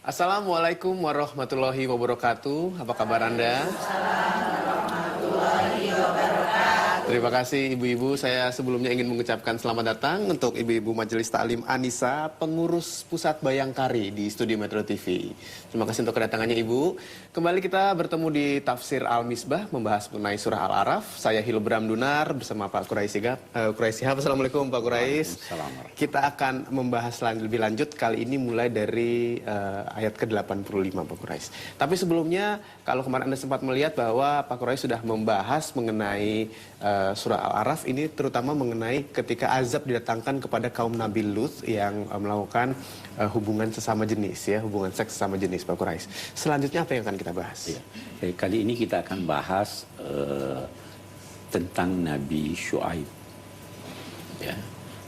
Assalamualaikum warahmatullahi wabarakatuh. Apa kabar Anda? Terima kasih ibu-ibu. Saya sebelumnya ingin mengucapkan selamat datang untuk ibu-ibu Majelis Taklim Anissa, pengurus Pusat Bayangkari di Studio Metro TV. Terima kasih untuk kedatangannya ibu. Kembali kita bertemu di Tafsir Al-Misbah, membahas mengenai surah Al-Araf. Saya Hilbram Dunar bersama Pak Quraish Shihab. Assalamualaikum Pak Quraish. Kita akan membahas lebih lanjut kali ini mulai dari ayat ke-85 Pak Quraish. Tapi sebelumnya, kalau kemarin Anda sempat melihat bahwa Pak Quraish sudah membahas mengenai surah Al-Araf ini terutama mengenai ketika azab didatangkan kepada kaum Nabi Lut yang melakukan hubungan sesama jenis, ya, hubungan seks sesama jenis, Pak Quraish. Selanjutnya apa yang akan kita bahas? Ya. Kali ini kita akan bahas tentang Nabi Syuaib. Ya.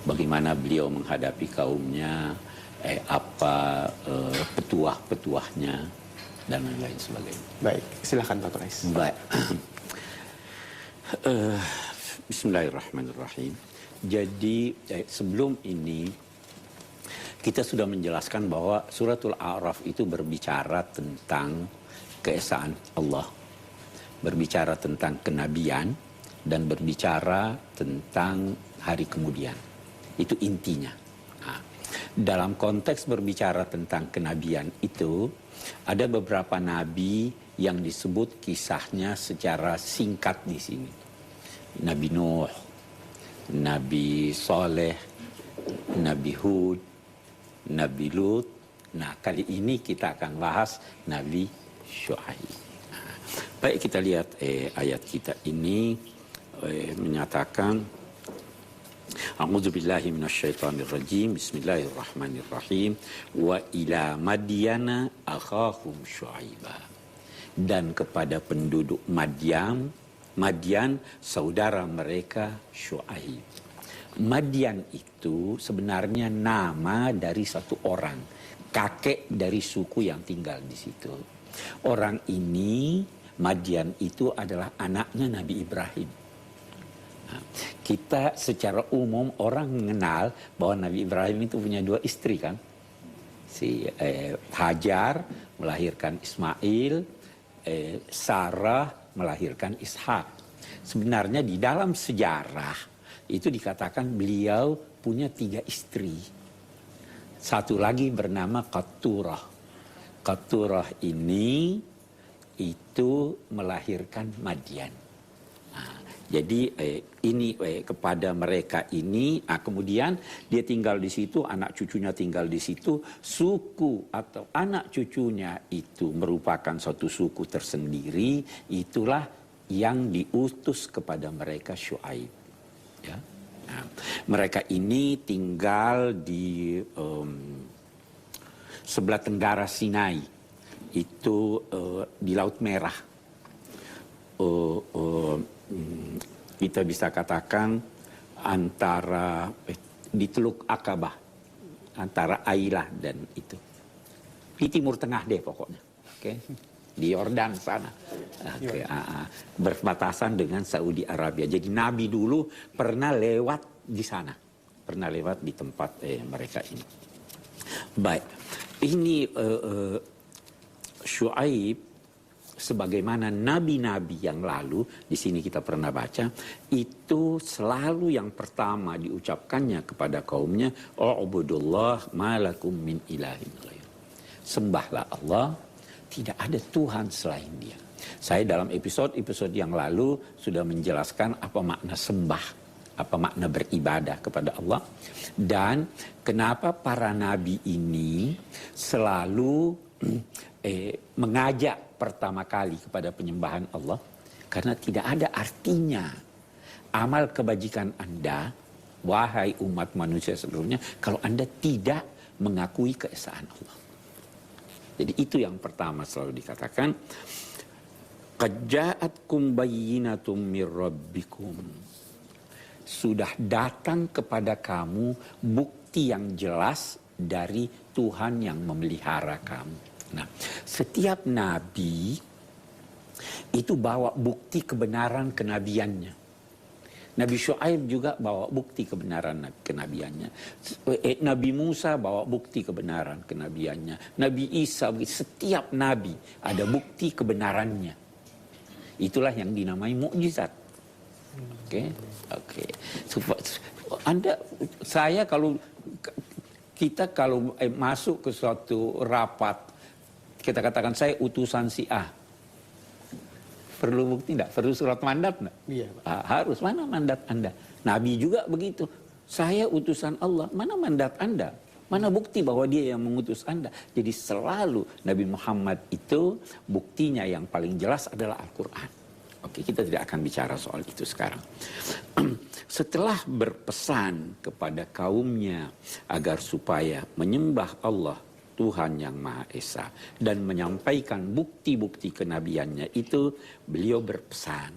Bagaimana beliau menghadapi kaumnya, apa petuah-petuahnya dan lain-lain sebagainya. Baik, silakan Pak Quraish. Baik. Bismillahirrahmanirrahim. Jadi sebelum ini kita sudah menjelaskan bahwa suratul A'raf itu berbicara tentang keesaan Allah, berbicara tentang kenabian, dan berbicara tentang hari kemudian. Itu intinya. Nah, dalam konteks berbicara tentang kenabian itu, ada beberapa nabi yang disebut kisahnya secara singkat di sini. Nabi Nuh, Nabi Saleh, Nabi Hud, Nabi Lut. Nah, kali ini kita akan bahas Nabi Syuaib. Nah, baik, kita lihat ayat kita ini menyatakan A'udzubillahi minasyaitonirrajim. Bismillahirrahmanirrahim. Wa ila Madyana akhahum Syuaiba. Dan kepada penduduk Madyan saudara mereka Syuaib. Madyan itu sebenarnya nama dari satu orang, kakek dari suku yang tinggal di situ. Orang ini, Madyan itu adalah anaknya Nabi Ibrahim. Nah, kita secara umum orang mengenal bahwa Nabi Ibrahim itu punya dua istri kan. Si Hajar melahirkan Ismail, Sarah melahirkan Ishak. Sebenarnya di dalam sejarah itu dikatakan beliau punya 3 istri. Satu lagi bernama Qaturah. Qaturah ini itu melahirkan Madyan. Jadi ini kepada mereka ini, kemudian dia tinggal di situ, anak cucunya tinggal di situ, suku atau anak cucunya itu merupakan suatu suku tersendiri, itulah yang diutus kepada mereka Syuaib. Ya. Nah, mereka ini tinggal di sebelah tenggara Sinai, itu di Laut Merah. Kita bisa katakan antara di Teluk Akabah, antara Ailah dan itu di Timur Tengah deh pokoknya, oke, di Yordan sana, berbatasan dengan Saudi Arabia. Jadi Nabi dulu pernah lewat di sana, pernah lewat di tempat mereka ini. Baik, ini Syuaib sebagaimana nabi-nabi yang lalu, di sini kita pernah baca, itu selalu yang pertama diucapkannya kepada kaumnya, "U'budullah ma lakum min ilahin ghair." Sembahlah Allah, tidak ada Tuhan selain Dia. Saya dalam episode yang lalu sudah menjelaskan apa makna sembah, apa makna beribadah kepada Allah, dan kenapa para nabi ini selalu mengajak pertama kali kepada penyembahan Allah, karena tidak ada artinya amal kebajikan Anda, wahai umat manusia seluruhnya, kalau Anda tidak mengakui keesaan Allah. Jadi itu yang pertama selalu dikatakan, qad ja'atkum bayyinatum mir rabbikum. Sudah datang kepada kamu bukti yang jelas dari Tuhan yang memelihara kamu. Nah, setiap nabi itu bawa bukti kebenaran kenabiannya. Nabi Syuaib juga bawa bukti kebenaran kenabiannya. Nabi Musa bawa bukti kebenaran kenabiannya. Nabi Isa, setiap nabi ada bukti kebenarannya. Itulah yang dinamai mukjizat. Oke. Kita kalau masuk ke suatu rapat, kita katakan saya utusan si A. Perlu bukti enggak? Perlu surat mandat enggak? Iya, Pak. Harus. Mana mandat Anda? Nabi juga begitu. Saya utusan Allah. Mana mandat Anda? Mana bukti bahwa dia yang mengutus Anda? Jadi selalu Nabi Muhammad itu buktinya yang paling jelas adalah Al-Quran. Oke, kita tidak akan bicara soal itu sekarang. Setelah berpesan kepada kaumnya agar supaya menyembah Allah Tuhan yang Maha Esa dan menyampaikan bukti-bukti kenabiannya itu, beliau berpesan.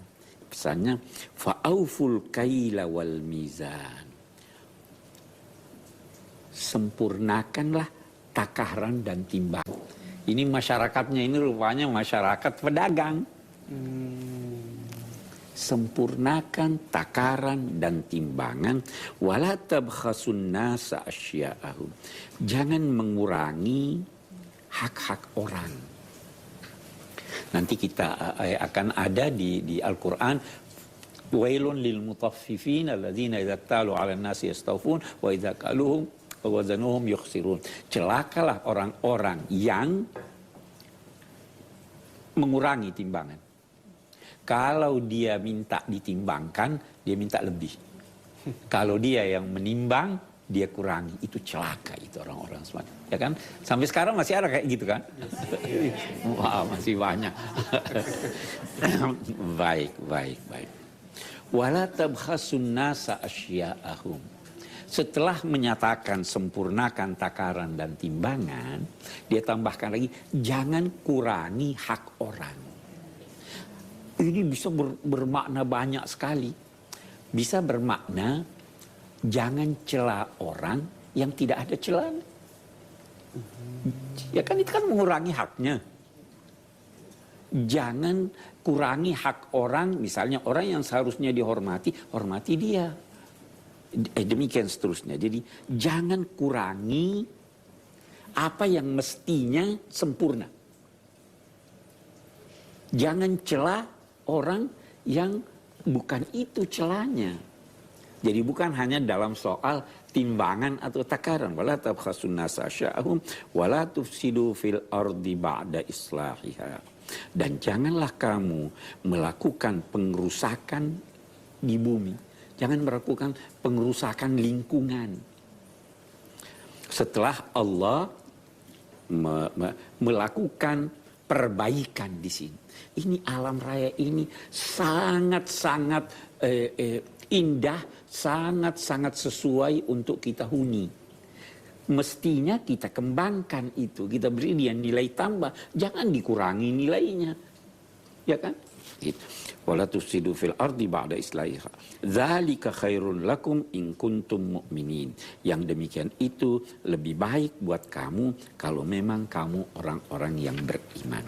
Pesannya, fa'auful kaila wal mizan. Sempurnakanlah takaran dan timbang. Ini masyarakatnya ini rupanya masyarakat pedagang. Sempurnakan takaran dan timbangan, wala tabkhasun nasa asya'ahum. Jangan mengurangi hak-hak orang. Nanti kita akan ada di Al-Quran, wailun lil mutaffifin alladzina idza talu 'alan nasi yastawfun wa idza qaluhum wa wazanuhum yukhsirun. Celakalah orang-orang yang mengurangi timbangan. Kalau dia minta ditimbangkan, dia minta lebih. Kalau dia yang menimbang, dia kurangi. Itu celaka itu orang-orang semacam. Ya kan? Sampai sekarang masih ada kayak gitu kan? Wah, masih banyak. Baik. Wala tabkhasun nasa asya'ahum. Setelah menyatakan sempurnakan takaran dan timbangan, dia tambahkan lagi, jangan kurangi hak orang. Ini bisa bermakna banyak sekali. Bisa bermakna jangan cela orang yang tidak ada celaan. Ya kan itu kan mengurangi haknya. Jangan kurangi hak orang, misalnya orang yang seharusnya dihormati, hormati dia. Demikian seterusnya. Jadi jangan kurangi apa yang mestinya sempurna. Jangan cela orang yang bukan itu celanya. Jadi bukan hanya dalam soal timbangan atau takaran. Wala tabkhasun nasa asya'ahum wala tufsidu fil ardi ba'da islahiha. Dan janganlah kamu melakukan pengerusakan di bumi. Jangan melakukan pengerusakan lingkungan. Setelah Allah melakukan perbaikan di sini. Ini alam raya ini sangat-sangat indah, sangat-sangat sesuai untuk kita huni. Mestinya kita kembangkan itu, kita beri dia nilai tambah, jangan dikurangi nilainya. Ya kan? Gitu. Wala tufsidu fil ardi ba'da islahiha. Dzalika khairun lakum in kuntum mu'minin. Yang demikian itu lebih baik buat kamu kalau memang kamu orang-orang yang beriman.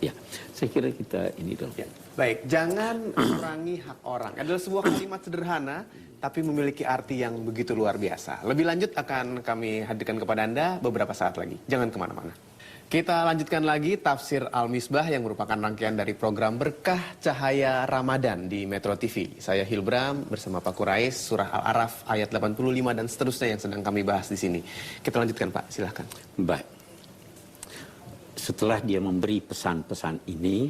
Ya, saya kira kita ini dulu. Ya. Baik, jangan kurangi hak orang. Adalah sebuah kalimat sederhana, tapi memiliki arti yang begitu luar biasa. Lebih lanjut akan kami hadirkan kepada Anda beberapa saat lagi. Jangan kemana-mana. Kita lanjutkan lagi tafsir Al-Misbah yang merupakan rangkaian dari program Berkah Cahaya Ramadan di Metro TV. Saya Hilbram bersama Pak Quraish, surah Al-Araf ayat 85 dan seterusnya yang sedang kami bahas di sini. Kita lanjutkan Pak, silahkan. Baik. Setelah dia memberi pesan-pesan ini,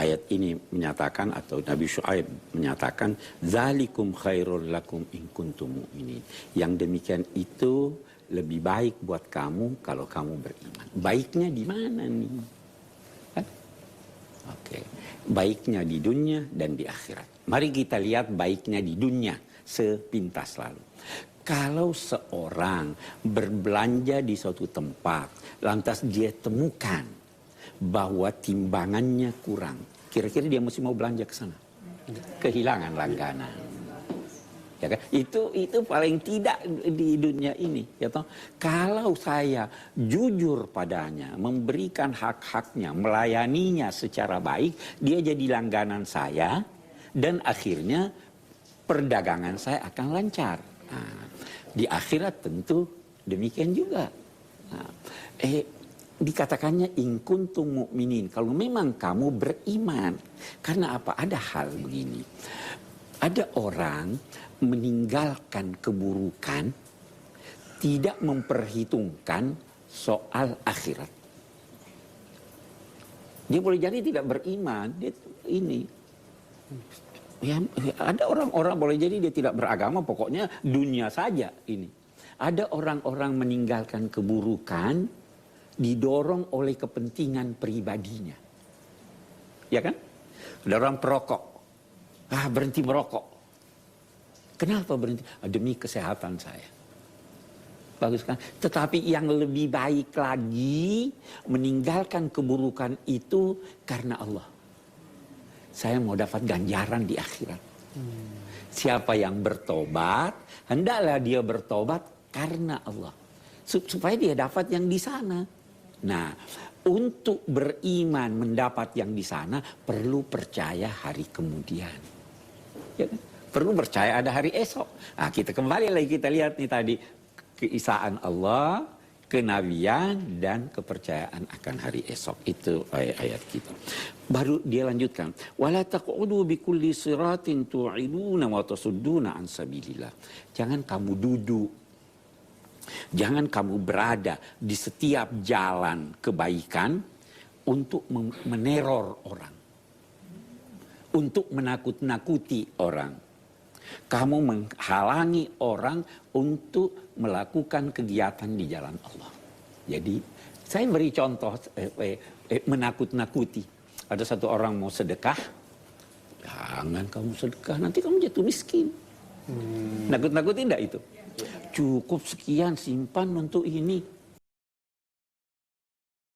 ayat ini menyatakan atau Nabi Syuaib menyatakan zalikum khairul lakum in kuntum mu'minin. Yang demikian itu lebih baik buat kamu kalau kamu beriman. Baiknya di mana nih? Kan? Oke. Baiknya di dunia dan di akhirat. Mari kita lihat baiknya di dunia sepintas lalu. Kalau seorang berbelanja di suatu tempat, lantas dia temukan bahwa timbangannya kurang, kira-kira dia mesti mau belanja ke sana? Kehilangan langganan. Ya kan? Itu paling tidak di dunia ini. Ya toh? Kalau saya jujur padanya, memberikan hak-haknya, melayaninya secara baik, dia jadi langganan saya, dan akhirnya perdagangan saya akan lancar. Nah, di akhirat tentu demikian juga. Nah, dikatakannya in kuntum mu'minin, kalau memang kamu beriman. Karena apa? Ada hal begini. Ada orang meninggalkan keburukan, tidak memperhitungkan soal akhirat. Dia boleh jadi tidak beriman, dia ini. Ya, ada orang-orang boleh jadi dia tidak beragama, pokoknya dunia saja ini. Ada orang-orang meninggalkan keburukan, didorong oleh kepentingan pribadinya. Ya kan? Ada orang perokok. Berhenti merokok. Kenapa berhenti? Demi kesehatan saya. Bagus kan? Tetapi yang lebih baik lagi, meninggalkan keburukan itu karena Allah. Saya mau dapat ganjaran di akhirat. Siapa yang bertobat, hendaklah dia bertobat karena Allah. Supaya dia dapat yang di sana. Nah, untuk beriman mendapat yang di sana, perlu percaya hari kemudian. Ya kan? Perlu percaya ada hari esok. Nah, kita kembali lagi, kita lihat nih tadi. Keesaan Allah, kenabian, dan kepercayaan akan hari esok. Itu ayat kita. Baru dia lanjutkan. Wala taq'udu bikulli siratin tu'iduna wa tasudduna an sabilillah. Jangan kamu duduk. Jangan kamu berada di setiap jalan kebaikan untuk meneror orang. Untuk menakut-nakuti orang. Kamu menghalangi orang untuk melakukan kegiatan di jalan Allah. Jadi saya beri contoh menakut-nakuti. Ada satu orang mau sedekah, jangan kamu sedekah, nanti kamu jatuh miskin. Nakut-nakuti enggak itu? Cukup sekian simpan untuk ini.